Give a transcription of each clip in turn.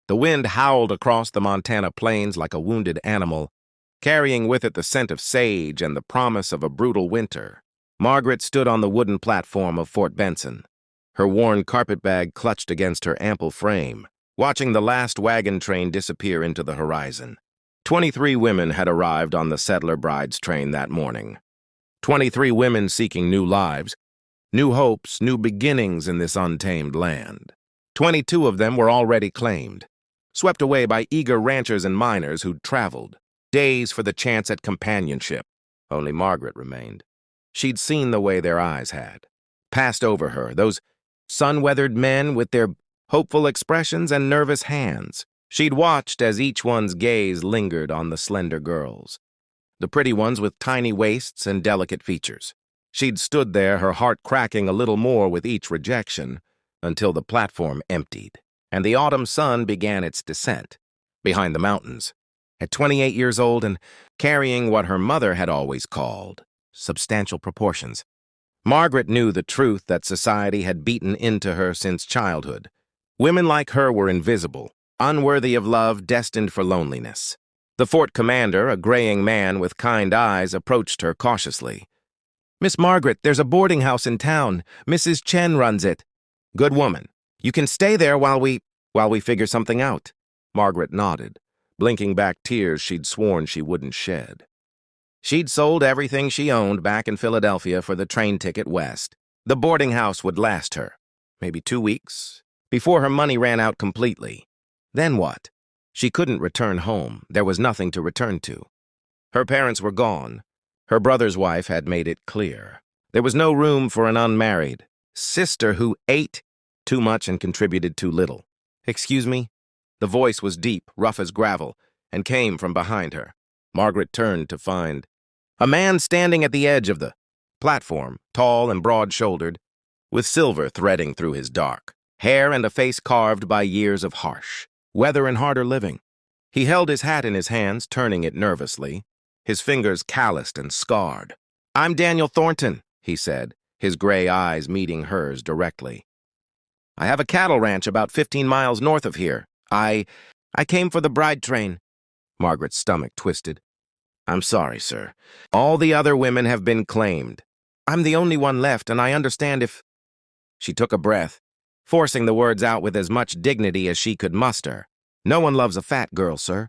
The wind howled across the Montana plains like a wounded animal, carrying with it the scent of sage and the promise of a brutal winter. Margaret stood on the wooden platform of Fort Benson, her worn carpetbag clutched against her ample frame, watching the last wagon train disappear into the horizon. 23 women had arrived on the settler brides train that morning. 23 women seeking new lives, new hopes, new beginnings in this untamed land. 22 of them were already claimed, swept away by eager ranchers and miners who'd traveled, days for the chance at companionship. Only Margaret remained. She'd seen the way their eyes had, passed over her, those sun-weathered men with their hopeful expressions and nervous hands. She'd watched as each one's gaze lingered on the slender girls, the pretty ones with tiny waists and delicate features. She'd stood there, her heart cracking a little more with each rejection, until the platform emptied, and the autumn sun began its descent behind the mountains. At 28 years old and carrying what her mother had always called substantial proportions, Margaret knew the truth that society had beaten into her since childhood. Women like her were invisible, unworthy of love, destined for loneliness. The fort commander, a graying man with kind eyes, approached her cautiously. "Miss Margaret, there's a boarding house in town. Mrs. Chen runs it." "Good woman. You can stay there while we figure something out." Margaret nodded, blinking back tears she'd sworn she wouldn't shed. She'd sold everything she owned back in Philadelphia for the train ticket west. The boarding house would last her, maybe 2 weeks, before her money ran out completely. Then what? She couldn't return home. There was nothing to return to. Her parents were gone. Her brother's wife had made it clear. There was no room for an unmarried sister who ate too much and contributed too little. "Excuse me?" The voice was deep, rough as gravel, and came from behind her. Margaret turned to find a man standing at the edge of the platform, tall and broad-shouldered, with silver threading through his dark hair and a face carved by years of harsh weather and harder living. He held his hat in his hands, turning it nervously, his fingers calloused and scarred. "I'm Daniel Thornton," he said, his gray eyes meeting hers directly. "I have a cattle ranch about 15 miles north of here. I came for the bride train." Margaret's stomach twisted. "I'm sorry, sir. All the other women have been claimed. I'm the only one left, and I understand if—" She took a breath, forcing the words out with as much dignity as she could muster. "No one loves a fat girl, sir.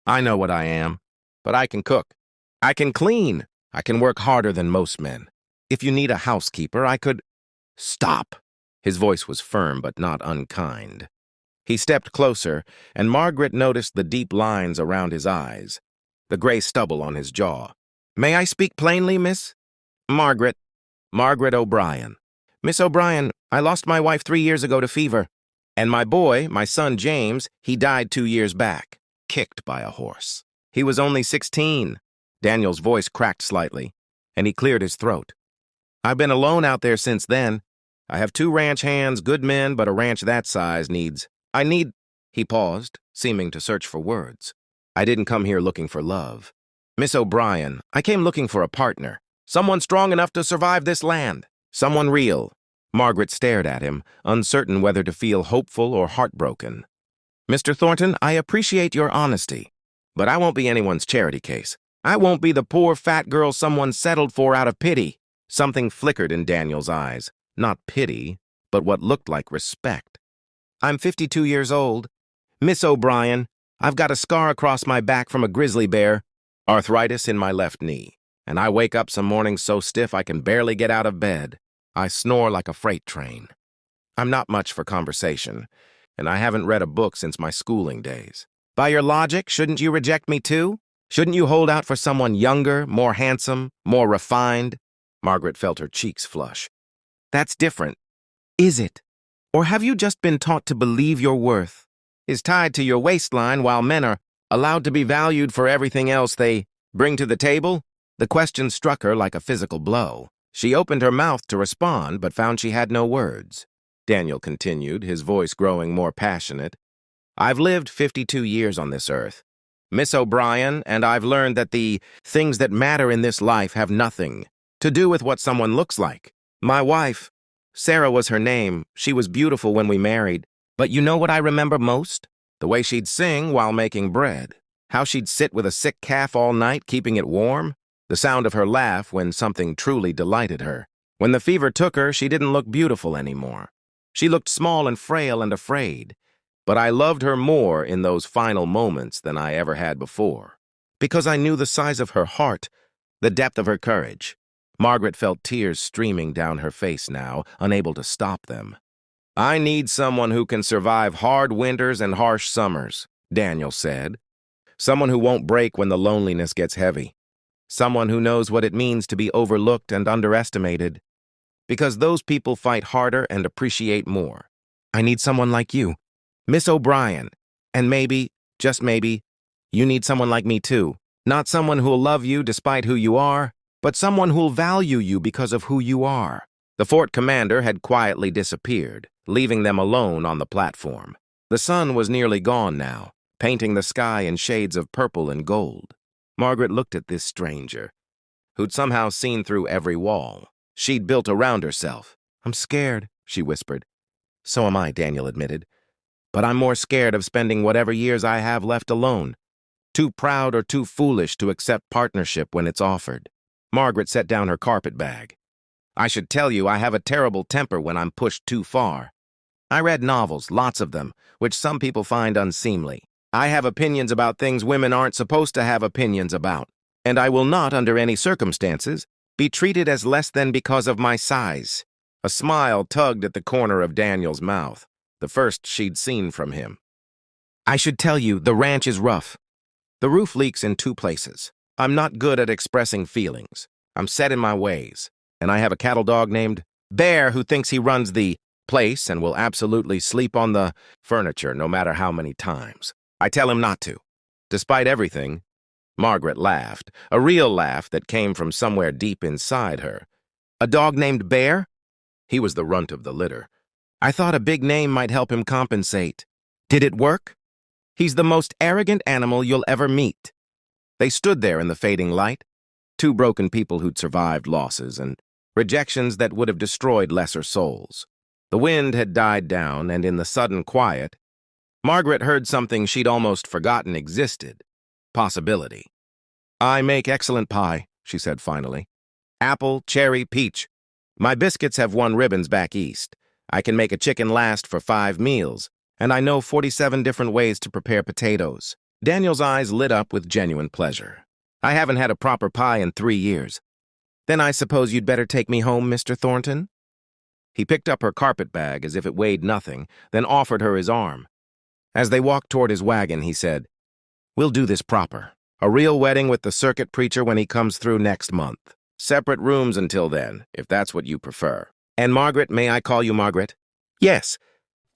I know what I am, but I can cook. I can clean. I can work harder than most men. If you need a housekeeper, I could—" "Stop!" His voice was firm but not unkind. He stepped closer, and Margaret noticed the deep lines around his eyes, the gray stubble on his jaw. "May I speak plainly, Miss?" "Margaret O'Brien. Miss O'Brien, I lost my wife 3 years ago to fever. And my boy, my son James, he died 2 years back, kicked by a horse. He was only 16. Daniel's voice cracked slightly, and he cleared his throat. "I've been alone out there since then. I have 2 ranch hands, good men, but a ranch that size needs— He paused, seeming to search for words. "I didn't come here looking for love. Miss O'Brien, I came looking for a partner. Someone strong enough to survive this land. Someone real." Margaret stared at him, uncertain whether to feel hopeful or heartbroken. "Mr. Thornton, I appreciate your honesty, but I won't be anyone's charity case. I won't be the poor fat girl someone settled for out of pity." Something flickered in Daniel's eyes. Not pity, but what looked like respect. "I'm 52 years old. Miss O'Brien, I've got a scar across my back from a grizzly bear, arthritis in my left knee, and I wake up some mornings so stiff I can barely get out of bed. I snore like a freight train. I'm not much for conversation, and I haven't read a book since my schooling days. By your logic, shouldn't you reject me too? Shouldn't you hold out for someone younger, more handsome, more refined?" Margaret felt her cheeks flush. "That's different. Is it? Or have you just been taught to believe your worth is tied to your waistline while men are allowed to be valued for everything else they bring to the table?" The question struck her like a physical blow. She opened her mouth to respond, but found she had no words. Daniel continued, his voice growing more passionate. "I've lived 52 years on this earth, Miss O'Brien, and I've learned that the things that matter in this life have nothing to do with what someone looks like. My wife, Sarah was her name, she was beautiful when we married. But you know what I remember most? The way she'd sing while making bread. How she'd sit with a sick calf all night, keeping it warm. The sound of her laugh when something truly delighted her. When the fever took her, she didn't look beautiful anymore. She looked small and frail and afraid. But I loved her more in those final moments than I ever had before. Because I knew the size of her heart, the depth of her courage. Margaret felt tears streaming down her face now, unable to stop them. "I need someone who can survive hard winters and harsh summers," Daniel said. "Someone who won't break when the loneliness gets heavy. Someone who knows what it means to be overlooked and underestimated. Because those people fight harder and appreciate more. I need someone like you, Miss O'Brien. And maybe, just maybe, you need someone like me too. Not someone who'll love you despite who you are, but someone who'll value you because of who you are." The fort commander had quietly disappeared, leaving them alone on the platform. The sun was nearly gone now, painting the sky in shades of purple and gold. Margaret looked at this stranger, who'd somehow seen through every wall she'd built around herself. "I'm scared," she whispered. "So am I," Daniel admitted. "But I'm more scared of spending whatever years I have left alone. Too proud or too foolish to accept partnership when it's offered." Margaret set down her carpet bag. "I should tell you I have a terrible temper when I'm pushed too far. I read novels, lots of them, which some people find unseemly. I have opinions about things women aren't supposed to have opinions about, and I will not, under any circumstances, be treated as less than because of my size." A smile tugged at the corner of Daniel's mouth, the first she'd seen from him. "I should tell you, the ranch is rough. The roof leaks in 2 places. I'm not good at expressing feelings. I'm set in my ways. And I have a cattle dog named Bear who thinks he runs the place and will absolutely sleep on the furniture no matter how many times I tell him not to. Despite everything," Margaret laughed, a real laugh that came from somewhere deep inside her. "A dog named Bear?" He was the runt of the litter. "I thought a big name might help him compensate. Did it work? He's the most arrogant animal you'll ever meet." They stood there in the fading light, 2 broken people who'd survived losses and rejections that would have destroyed lesser souls. The wind had died down, and in the sudden quiet, Margaret heard something she'd almost forgotten existed. Possibility. "I make excellent pie," she said finally. "Apple, cherry, peach. My biscuits have won ribbons back east. I can make a chicken last for 5 meals, and I know 47 different ways to prepare potatoes." Daniel's eyes lit up with genuine pleasure. "I haven't had a proper pie in 3 years. Then I suppose you'd better take me home, Mr. Thornton?" He picked up her carpet bag as if it weighed nothing, then offered her his arm. As they walked toward his wagon, he said, "We'll do this proper. A real wedding with the circuit preacher when he comes through next month. Separate rooms until then, if that's what you prefer. And Margaret, may I call you Margaret?" "Yes,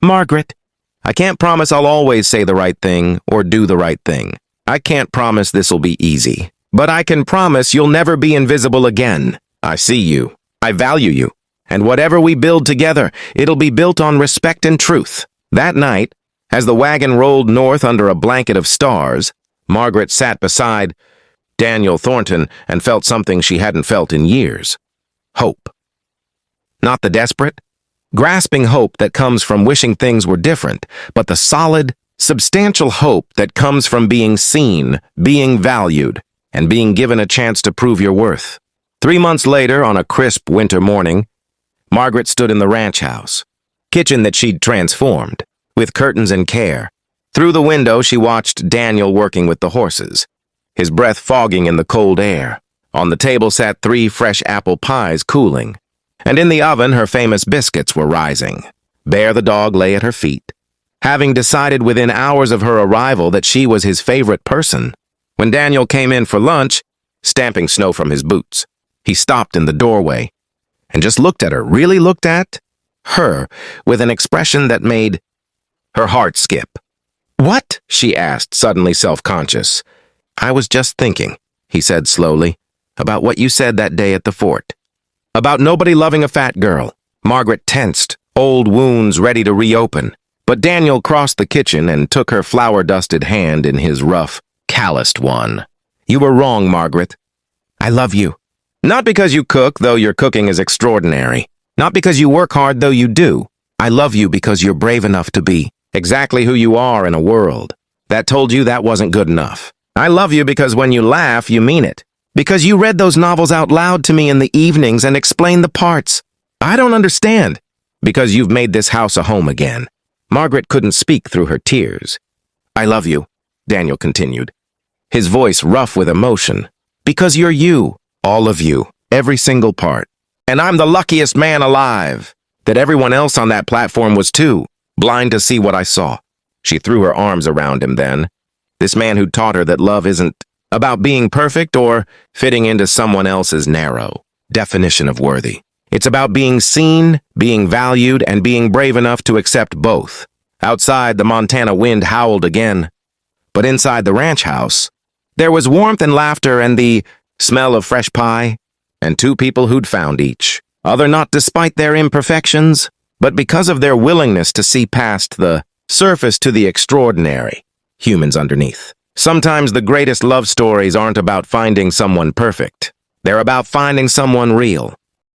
Margaret." "I can't promise I'll always say the right thing or do the right thing. I can't promise this'll be easy. But I can promise you'll never be invisible again. I see you. I value you. And whatever we build together, it'll be built on respect and truth." That night, as the wagon rolled north under a blanket of stars, Margaret sat beside Daniel Thornton and felt something she hadn't felt in years. Hope. Not the desperate, grasping hope that comes from wishing things were different, but the solid, substantial hope that comes from being seen, being valued, and being given a chance to prove your worth. 3 months later, on a crisp winter morning, Margaret stood in the ranch house, kitchen that she'd transformed, with curtains and care. Through the window, she watched Daniel working with the horses, his breath fogging in the cold air. On the table sat 3 fresh apple pies cooling, and in the oven her famous biscuits were rising. Bear the dog lay at her feet, having decided within hours of her arrival that she was his favorite person. When Daniel came in for lunch, stamping snow from his boots, he stopped in the doorway and just looked at her, really looked at her, with an expression that made her heart skip. "What?" she asked, suddenly self-conscious. "I was just thinking," he said slowly, "about what you said that day at the fort. About nobody loving a fat girl." Margaret tensed, old wounds ready to reopen. But Daniel crossed the kitchen and took her flour-dusted hand in his rough, calloused one. "You were wrong, Margaret. I love you. Not because you cook, though your cooking is extraordinary. Not because you work hard, though you do. I love you because you're brave enough to be Exactly who you are in a world that told you that wasn't good enough. I love you because when you laugh, you mean it. Because you read those novels out loud to me in the evenings and explained the parts. I don't understand. Because you've made this house a home again. Margaret couldn't speak through her tears. I love you, Daniel continued, his voice rough with emotion. Because you're you, all of you, every single part. And I'm the luckiest man alive. That everyone else on that platform was too, blind to see what I saw. She threw her arms around him then. This man who'd taught her that love isn't about being perfect or fitting into someone else's narrow definition of worthy. It's about being seen, being valued, and being brave enough to accept both. Outside, the Montana wind howled again. But inside the ranch house, there was warmth and laughter and the smell of fresh pie, and two people who'd found each other not despite their imperfections, but because of their willingness to see past the surface to the extraordinary humans underneath. Sometimes the greatest love stories aren't about finding someone perfect. They're about finding someone real.